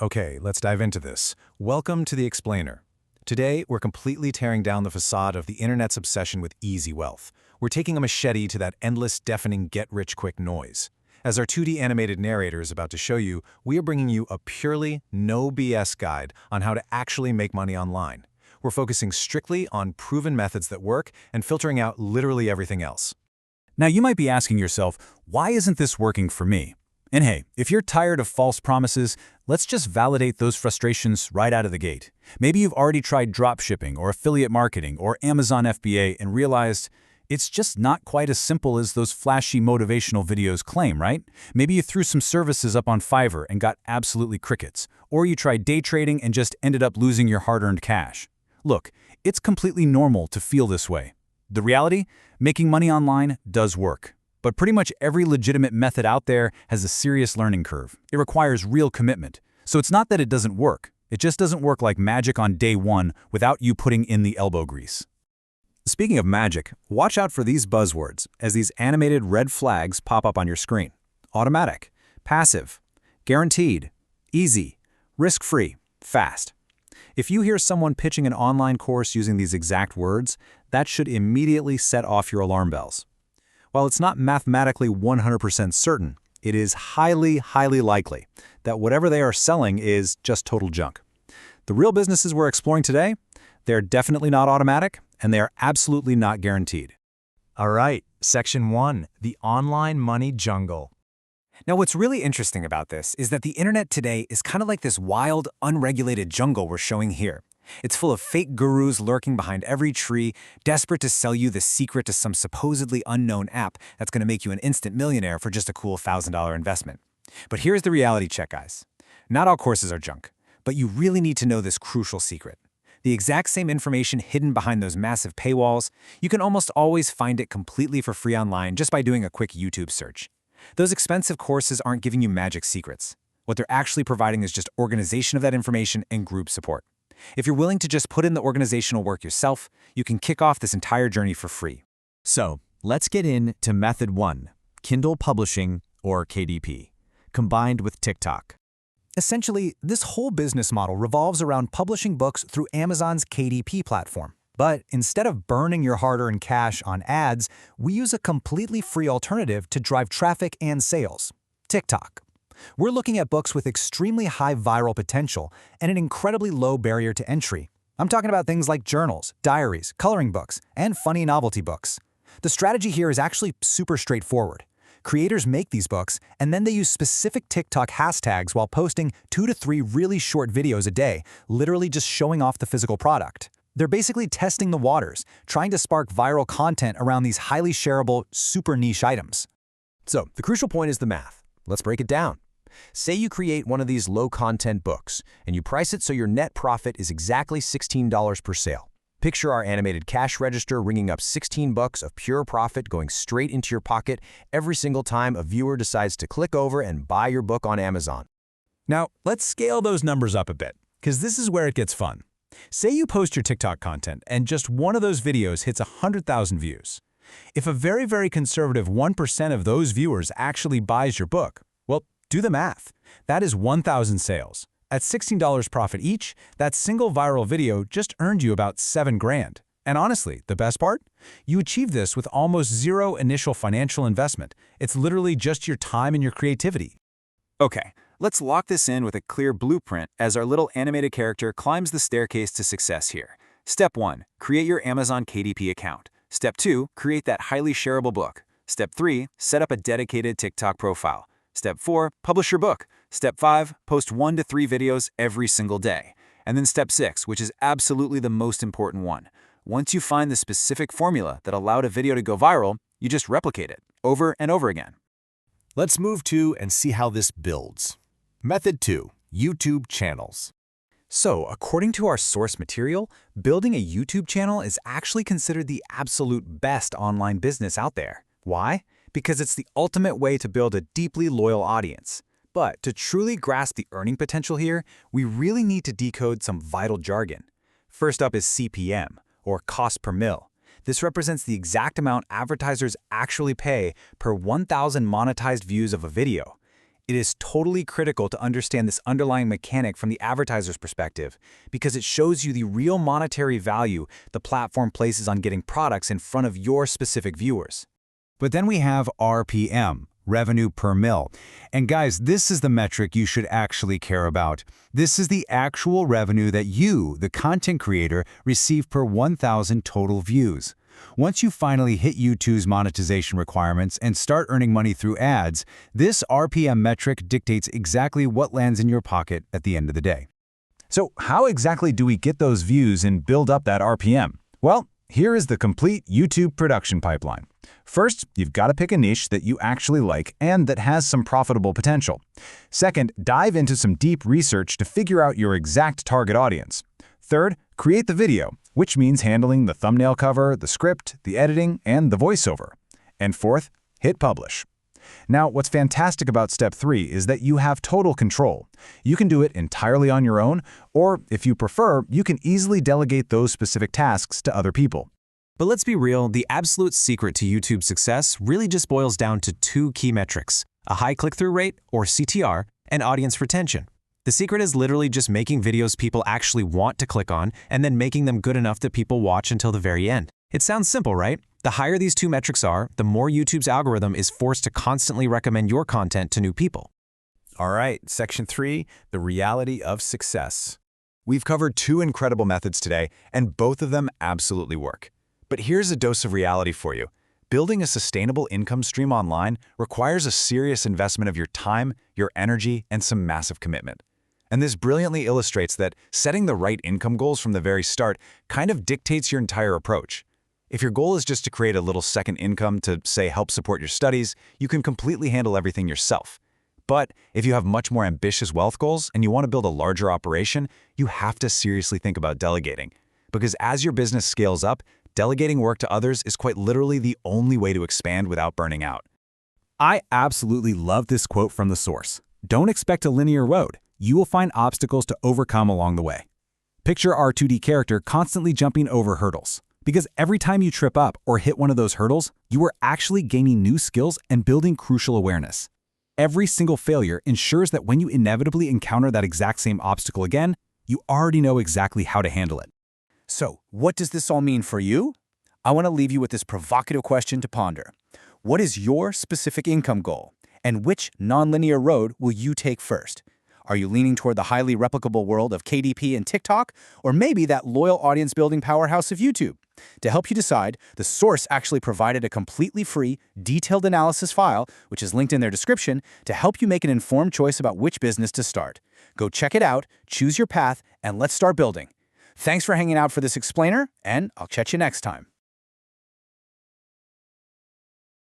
Okay, let's dive into this. Welcome to The Explainer. Today, we're completely tearing down the facade of the internet's obsession with easy wealth. We're taking a machete to that endless, deafening get-rich-quick noise. As our 2D animated narrator is about to show you, we are bringing you a purely, no BS guide on how to actually make money online. We're focusing strictly on proven methods that work and filtering out literally everything else. Now you might be asking yourself, why isn't this working for me? And hey, if you're tired of false promises, let's just validate those frustrations right out of the gate. Maybe you've already tried dropshipping or affiliate marketing or Amazon FBA and realized it's just not quite as simple as those flashy motivational videos claim, right? Maybe you threw some services up on Fiverr and got absolutely crickets, or you tried day trading and just ended up losing your hard-earned cash. Look, it's completely normal to feel this way. The reality? Making money online does work. But pretty much every legitimate method out there has a serious learning curve. It requires real commitment. So it's not that it doesn't work. It just doesn't work like magic on day one without you putting in the elbow grease. Speaking of magic, watch out for these buzzwords as these animated red flags pop up on your screen. Automatic, passive, guaranteed, easy, risk-free, fast. If you hear someone pitching an online course using these exact words, that should immediately set off your alarm bells. While it's not mathematically 100% certain, it is highly, highly likely that whatever they are selling is just total junk. The real businesses we're exploring today, they're definitely not automatic, and they are absolutely not guaranteed. All right, Section 1, the online money jungle. Now, what's really interesting about this is that the internet today is kind of like this wild, unregulated jungle we're showing here. It's full of fake gurus lurking behind every tree, desperate to sell you the secret to some supposedly unknown app that's going to make you an instant millionaire for just a cool $1,000 investment. But here's the reality check, guys. Not all courses are junk, but you really need to know this crucial secret. The exact same information hidden behind those massive paywalls, you can almost always find it completely for free online just by doing a quick YouTube search. Those expensive courses aren't giving you magic secrets. What they're actually providing is just organization of that information and group support. If you're willing to just put in the organizational work yourself, you can kick off this entire journey for free. So, let's get into Method 1, Kindle Publishing, or KDP, combined with TikTok. Essentially, this whole business model revolves around publishing books through Amazon's KDP platform. But instead of burning your hard-earned cash on ads, we use a completely free alternative to drive traffic and sales: TikTok. We're looking at books with extremely high viral potential and an incredibly low barrier to entry. I'm talking about things like journals, diaries, coloring books, and funny novelty books. The strategy here is actually super straightforward. Creators make these books, and then they use specific TikTok hashtags while posting 2 to 3 really short videos a day, literally just showing off the physical product. They're basically testing the waters, trying to spark viral content around these highly shareable, super niche items. So, the crucial point is the math. Let's break it down. Say you create one of these low-content books, and you price it so your net profit is exactly $16 per sale. Picture our animated cash register ringing up $16 of pure profit going straight into your pocket every single time a viewer decides to click over and buy your book on Amazon. Now, let's scale those numbers up a bit, because this is where it gets fun. Say you post your TikTok content, and just one of those videos hits 100,000 views. If a very, very conservative 1% of those viewers actually buys your book, well, do the math. That is 1,000 sales. At $16 profit each, that single viral video just earned you about $7 grand. And honestly, the best part? You achieve this with almost zero initial financial investment. It's literally just your time and your creativity. Okay, let's lock this in with a clear blueprint as our little animated character climbs the staircase to success here. Step 1, create your Amazon KDP account. Step 2, create that highly shareable book. Step 3, set up a dedicated TikTok profile. Step 4, publish your book. Step 5, post 1 to 3 videos every single day. And then Step 6, which is absolutely the most important one. Once you find the specific formula that allowed a video to go viral, you just replicate it over and over again. Let's move to and see how this builds. Method 2, YouTube channels. So, according to our source material, building a YouTube channel is actually considered the absolute best online business out there. Why? Because it's the ultimate way to build a deeply loyal audience. But to truly grasp the earning potential here, we really need to decode some vital jargon. First up is CPM, or cost per mil. This represents the exact amount advertisers actually pay per 1,000 monetized views of a video. It is totally critical to understand this underlying mechanic from the advertiser's perspective because it shows you the real monetary value the platform places on getting products in front of your specific viewers. But then we have RPM, revenue per mil. And guys, this is the metric you should actually care about. This is the actual revenue that you, the content creator, receive per 1,000 total views. Once you finally hit YouTube's monetization requirements and start earning money through ads, this RPM metric dictates exactly what lands in your pocket at the end of the day. So how exactly do we get those views and build up that RPM? Well, here is the complete YouTube production pipeline. First, you've got to pick a niche that you actually like and that has some profitable potential. Second, dive into some deep research to figure out your exact target audience. Third, create the video, which means handling the thumbnail cover, the script, the editing, and the voiceover. And fourth, hit publish. Now, what's fantastic about step 3 is that you have total control. You can do it entirely on your own, or if you prefer, you can easily delegate those specific tasks to other people. But let's be real, the absolute secret to YouTube's success really just boils down to 2 key metrics: a high click-through rate, or CTR, and audience retention. The secret is literally just making videos people actually want to click on and then making them good enough that people watch until the very end. It sounds simple, right? The higher these 2 metrics are, the more YouTube's algorithm is forced to constantly recommend your content to new people. All right, Section 3, the reality of success. We've covered 2 incredible methods today, and both of them absolutely work. But here's a dose of reality for you. Building a sustainable income stream online requires a serious investment of your time, your energy, and some massive commitment. And this brilliantly illustrates that setting the right income goals from the very start kind of dictates your entire approach. If your goal is just to create a little second income to, say, help support your studies, you can completely handle everything yourself. But if you have much more ambitious wealth goals and you want to build a larger operation, you have to seriously think about delegating. Because as your business scales up, delegating work to others is quite literally the only way to expand without burning out. I absolutely love this quote from the source. Don't expect a linear road. You will find obstacles to overcome along the way. Picture our 2D character constantly jumping over hurdles. Because every time you trip up or hit one of those hurdles, you are actually gaining new skills and building crucial awareness. Every single failure ensures that when you inevitably encounter that exact same obstacle again, you already know exactly how to handle it. So, what does this all mean for you? I want to leave you with this provocative question to ponder. What is your specific income goal? And which nonlinear road will you take first? Are you leaning toward the highly replicable world of KDP and TikTok, or maybe that loyal audience-building powerhouse of YouTube? To help you decide, the source actually provided a completely free, detailed analysis file, which is linked in their description, to help you make an informed choice about which business to start. Go check it out, choose your path, and let's start building. Thanks for hanging out for this explainer, and I'll catch you next time.